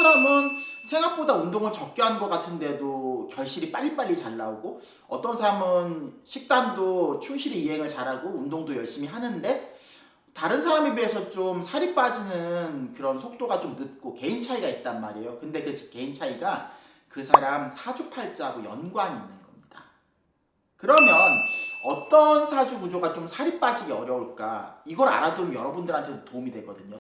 사람은 생각보다 운동을 적게 한 것 같은데도 결실이 빨리빨리 잘 나오고, 어떤 사람은 식단도 충실히 이행을 잘하고 운동도 열심히 하는데 다른 사람에 비해서 좀 살이 빠지는 그런 속도가 좀 늦고 개인 차이가 있단 말이에요. 근데 그 개인 차이가 그 사람 사주팔자하고 연관이 있는 겁니다. 그러면 어떤 사주 구조가 좀 살이 빠지기 어려울까? 이걸 알아두면 여러분들한테도 도움이 되거든요.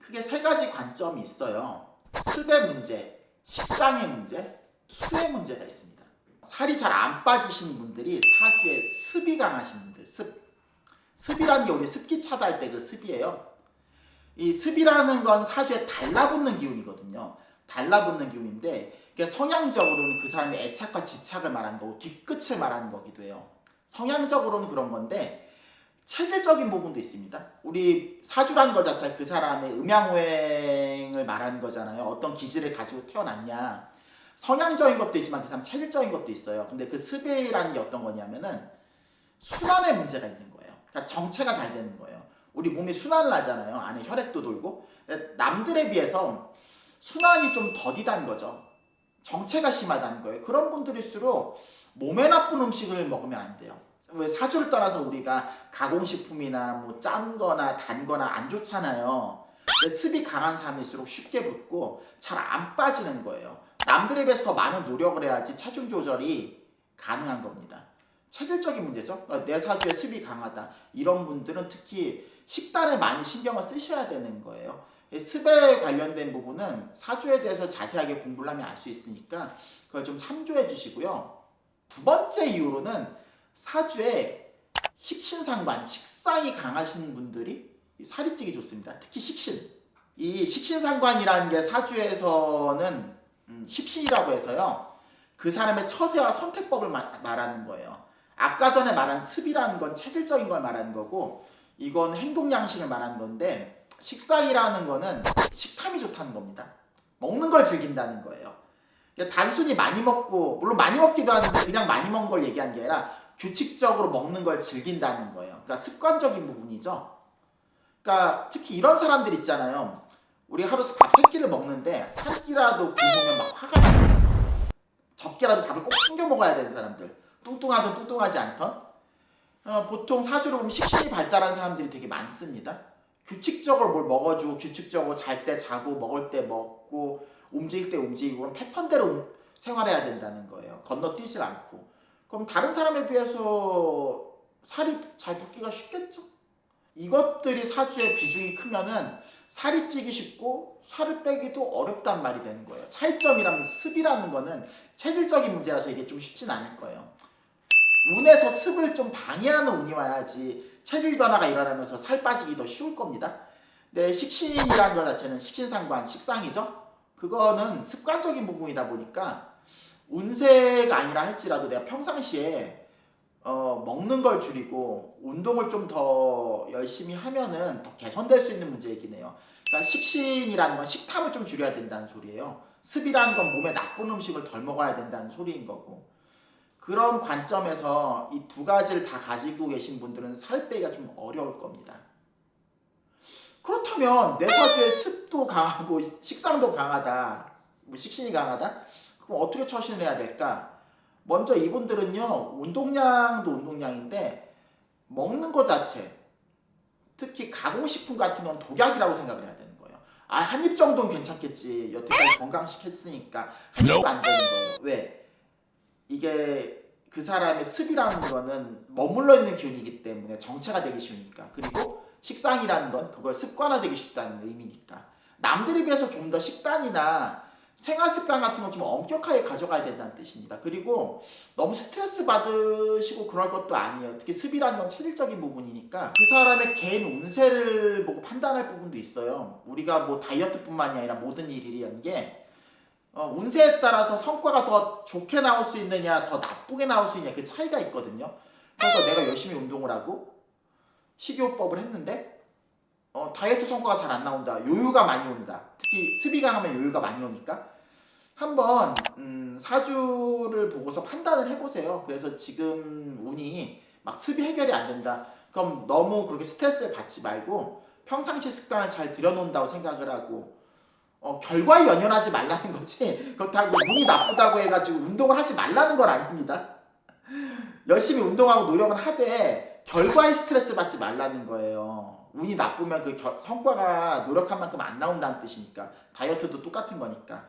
크게 세 가지 관점이 있어요. 습의 문제, 식상의 문제, 수의 문제가 있습니다. 살이 잘 안 빠지시는 분들이 사주에 습이 강하신 분들, 습이라는 게 우리 습기 차다할 때 그 습이에요. 이 습이라는 건 사주에 달라붙는 기운이거든요. 달라붙는 기운인데 성향적으로는 그 사람의 애착과 집착을 말하는 거고 뒤끝을 말하는 거기도 해요. 성향적으로는 그런 건데 체질적인 부분도 있습니다. 우리 사주라는 것 자체가 그 사람의 음양오행을 말하는 거잖아요. 어떤 기질을 가지고 태어났냐. 성향적인 것도 있지만 그 사람 체질적인 것도 있어요. 근데 그 습이라는 게 어떤 거냐면은 순환의 문제가 있는 거예요. 그러니까 정체가 잘 되는 거예요. 우리 몸이 순환을 하잖아요. 안에 혈액도 돌고. 남들에 비해서 순환이 좀 더디다는 거죠. 정체가 심하다는 거예요. 그런 분들일수록 몸에 나쁜 음식을 먹으면 안 돼요. 왜 사주를 떠나서 우리가 가공식품이나 뭐 짠 거나 단 거나 안 좋잖아요. 습이 강한 사람일수록 쉽게 붙고 잘 안 빠지는 거예요. 남들에 비해서 더 많은 노력을 해야지 체중 조절이 가능한 겁니다. 체질적인 문제죠. 내 사주에 습이 강하다. 이런 분들은 특히 식단에 많이 신경을 쓰셔야 되는 거예요. 습에 관련된 부분은 사주에 대해서 자세하게 공부를 하면 알 수 있으니까 그걸 좀 참조해 주시고요. 두 번째 이유로는 사주에 식신상관, 식상이 강하신 분들이 살이 찌기 좋습니다. 특히 식신. 이 식신상관이라는 게 사주에서는 십신이라고 해서요. 그 사람의 처세와 선택법을 말하는 거예요. 아까 전에 말한 습이라는 건 체질적인 걸 말하는 거고 이건 행동양식을 말하는 건데 식상이라는 거는 식탐이 좋다는 겁니다. 먹는 걸 즐긴다는 거예요. 단순히 많이 먹고 물론 많이 먹기도 하는데 그냥 많이 먹는 걸 얘기한 게 아니라 규칙적으로 먹는 걸 즐긴다는 거예요. 그러니까 습관적인 부분이죠. 그러니까 특히 이런 사람들 있잖아요. 우리 하루 밥 3끼를 먹는데 한 끼라도 굶으면 막 화가 나요. 적게라도 밥을 꼭 챙겨 먹어야 되는 사람들. 뚱뚱하든 뚱뚱하지 않던. 보통 사주로 보면 식신이 발달한 사람들이 되게 많습니다. 규칙적으로 뭘 먹어주고 규칙적으로 잘 때 자고 먹을 때 먹고 움직일 때 움직이고 그런 패턴대로 생활해야 된다는 거예요. 건너뛰질 않고. 그럼 다른 사람에 비해서 살이 잘 붙기가 쉽겠죠? 이것들이 사주의 비중이 크면은 살이 찌기 쉽고 살을 빼기도 어렵단 말이 되는 거예요. 차이점이라면 습이라는 거는 체질적인 문제라서 이게 좀 쉽진 않을 거예요. 운에서 습을 좀 방해하는 운이 와야지 체질 변화가 일어나면서 살 빠지기 더 쉬울 겁니다. 근데 식신이라는 것 자체는 식신상관, 식상이죠? 그거는 습관적인 부분이다 보니까 운세가 아니라 할지라도 내가 평상시에 먹는 걸 줄이고 운동을 좀 더 열심히 하면은 더 개선될 수 있는 문제이긴 해요. 그러니까 식신이라는 건 식탐을 좀 줄여야 된다는 소리예요. 습이라는 건 몸에 나쁜 음식을 덜 먹어야 된다는 소리인 거고. 그런 관점에서 이 두 가지를 다 가지고 계신 분들은 살 빼기가 좀 어려울 겁니다. 그렇다면 내 사주에 습도 강하고 식상도 강하다, 뭐 식신이 강하다? 그럼 어떻게 처신을 해야 될까? 먼저 이분들은요, 운동량도 운동량인데 먹는 것 자체, 특히 가공식품 같은 건 독약이라고 생각을 해야 되는 거예요. 한 입 정도는 괜찮겠지. 여태까지 건강식 했으니까 한 입도 안 되는 거예요. 왜? 이게 그 사람의 습이라는 거는 머물러 있는 기운이기 때문에 정체가 되기 쉬우니까. 그리고 식상이라는 건 그걸 습관화되기 쉽다는 의미니까. 남들에 비해서 좀 더 식단이나 생활 습관 같은 거 좀 엄격하게 가져가야 된다는 뜻입니다. 그리고 너무 스트레스 받으시고 그럴 것도 아니에요. 특히 습이라는 건 체질적인 부분이니까 그 사람의 개인 운세를 보고 판단할 부분도 있어요. 우리가 뭐 다이어트뿐만이 아니라 모든 일이라는 게 운세에 따라서 성과가 더 좋게 나올 수 있느냐 더 나쁘게 나올 수 있느냐 그 차이가 있거든요. 그러니까 내가 열심히 운동을 하고 식이요법을 했는데 다이어트 성과가 잘 안 나온다. 요요가 많이 온다. 특히 습이 강하면 요요가 많이 오니까 한번 사주를 보고서 판단을 해보세요. 그래서 지금 운이 막 습이 해결이 안 된다. 그럼 너무 그렇게 스트레스를 받지 말고 평상시 습관을 잘 들여놓는다고 생각을 하고 결과에 연연하지 말라는 거지 그렇다고 운이 나쁘다고 해가지고 운동을 하지 말라는 건 아닙니다. 열심히 운동하고 노력은 하되 결과에 스트레스 받지 말라는 거예요. 운이 나쁘면 그 성과가 노력한 만큼 안 나온다는 뜻이니까. 다이어트도 똑같은 거니까.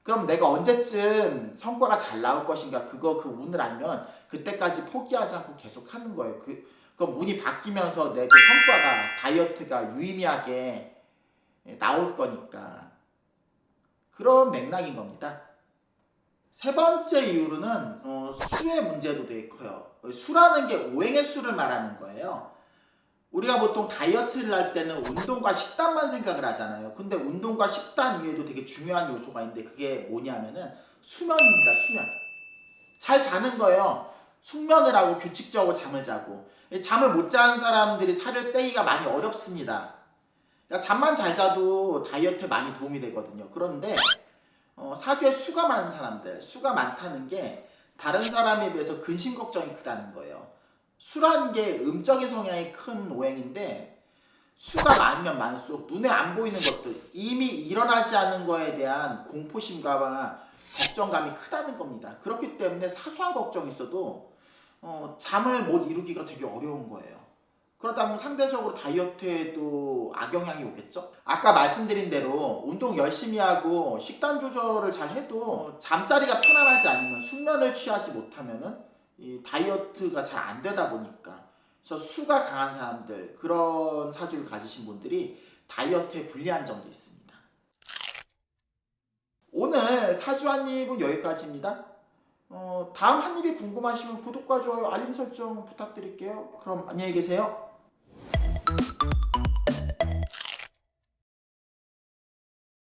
그럼 내가 언제쯤 성과가 잘 나올 것인가 그 운을 알면 그때까지 포기하지 않고 계속 하는 거예요. 그럼 운이 바뀌면서 내 그 성과가 다이어트가 유의미하게 나올 거니까. 그런 맥락인 겁니다. 세 번째 이유로는 수의 문제도 되게 커요. 수라는 게 오행의 수를 말하는 거예요. 우리가 보통 다이어트를 할 때는 운동과 식단만 생각을 하잖아요. 근데 운동과 식단 위에도 되게 중요한 요소가 있는데 그게 뭐냐면은 수면입니다. 수면. 잘 자는 거예요. 숙면을 하고 규칙적으로 잠을 자고. 잠을 못 자는 사람들이 살을 빼기가 많이 어렵습니다. 그러니까 잠만 잘 자도 다이어트에 많이 도움이 되거든요. 그런데 사주에 수가 많은 사람들, 수가 많다는 게 다른 사람에 비해서 근심 걱정이 크다는 거예요. 수라는 게 음적인 성향이 큰 오행인데 수가 많으면 많을수록 눈에 안 보이는 것들, 이미 일어나지 않은 거에 대한 공포심과 걱정감이 크다는 겁니다. 그렇기 때문에 사소한 걱정이 있어도 잠을 못 이루기가 되게 어려운 거예요. 그러다 보면 상대적으로 다이어트에도 악영향이 오겠죠? 아까 말씀드린 대로 운동 열심히 하고 식단 조절을 잘 해도 잠자리가 편안하지 않으면 숙면을 취하지 못하면은 이 다이어트가 잘 안 되다 보니까 그래서 수가 강한 사람들 그런 사주를 가지신 분들이 다이어트에 불리한 점도 있습니다. 오늘 사주 한입은 여기까지입니다. 다음 한입이 궁금하시면 구독과 좋아요 알림 설정 부탁드릴게요. 그럼 안녕히 계세요.